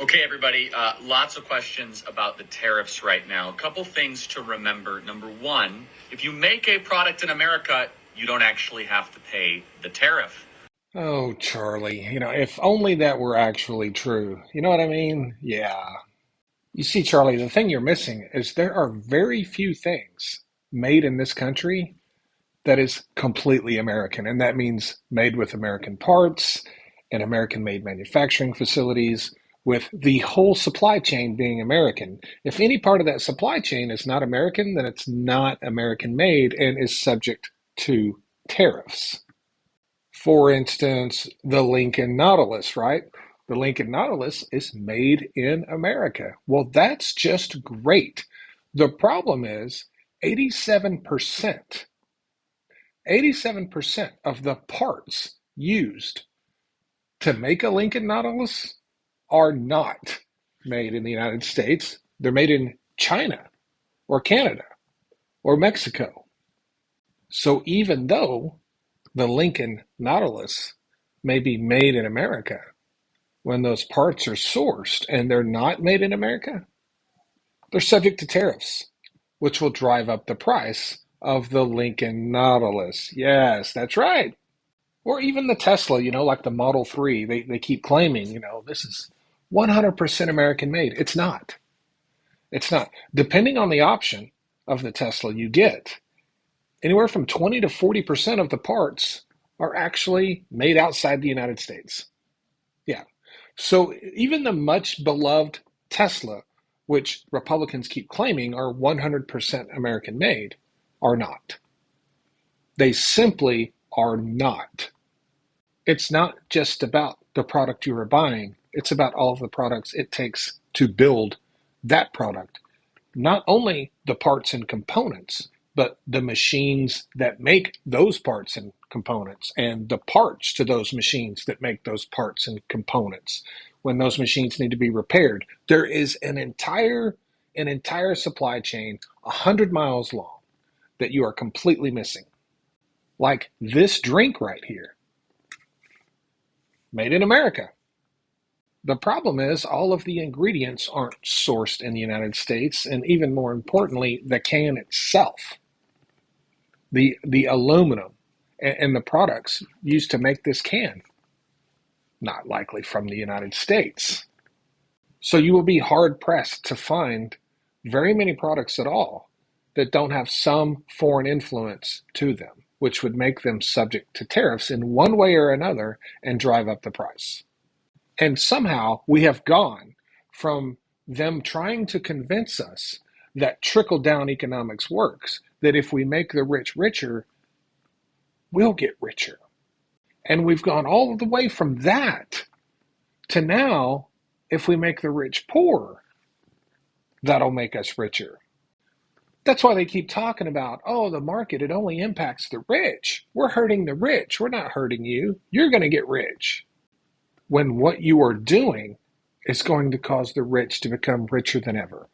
Okay, everybody, lots of questions about the tariffs right now. A couple things to remember. Number one, if you make a product in America, you don't actually have to pay the tariff. Oh, Charlie, if only that were actually true. You know what I mean? Yeah. You see, Charlie, the thing you're missing is there are very few things made in this country that is completely American. And that means made with American parts and American made manufacturing facilities, with the whole supply chain being American. If any part of that supply chain is not American, then it's not American made and is subject to tariffs. For instance, the Lincoln Nautilus, right? The Lincoln Nautilus is made in America. Well, that's just great. The problem is 87%, 87% of the parts used to make a Lincoln Nautilus are not made in the United States. They're made in China or Canada or Mexico. So even though the Lincoln Nautilus may be made in America, when those parts are sourced and they're not made in America, they're subject to tariffs, which will drive up the price of the Lincoln Nautilus. Yes, that's right. Or even the Tesla, like the Model 3, they keep claiming, this is 100% American made. It's not. It's not. Depending on the option of the Tesla you get, anywhere from 20 to 40% of the parts are actually made outside the United States. Yeah. So even the much beloved Tesla, which Republicans keep claiming are 100% American made, are not. They simply are not. It's not just about the product you are buying, it's about all of the products it takes to build that product. Not only the parts and components, but the machines that make those parts and components, and the parts to those machines that make those parts and components. When those machines need to be repaired, there is an entire supply chain 100 miles long that you are completely missing. Like this drink right here, made in America. The problem is all of the ingredients aren't sourced in the United States, and even more importantly, the can itself, the aluminum and the products used to make this can, not likely from the United States. So you will be hard pressed to find very many products at all that don't have some foreign influence to them, which would make them subject to tariffs in one way or another and drive up the price. And somehow we have gone from them trying to convince us that trickle down economics works, that if we make the rich richer, we'll get richer. And we've gone all the way from that to now, if we make the rich poor, that'll make us richer. That's why they keep talking about, oh, the market, it only impacts the rich. We're hurting the rich. We're not hurting you. You're going to get rich. When what you are doing is going to cause the rich to become richer than ever.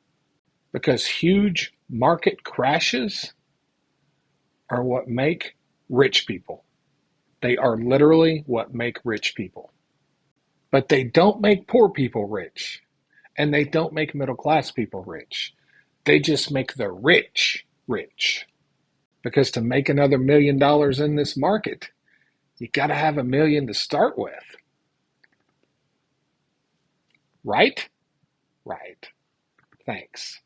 Because huge market crashes are what make rich people. They are literally what make rich people. But they don't make poor people rich. And they don't make middle class people rich. They just make the rich rich. Because to make another $1 million in this market, you got to have $1 million to start with. Right? Right. Thanks.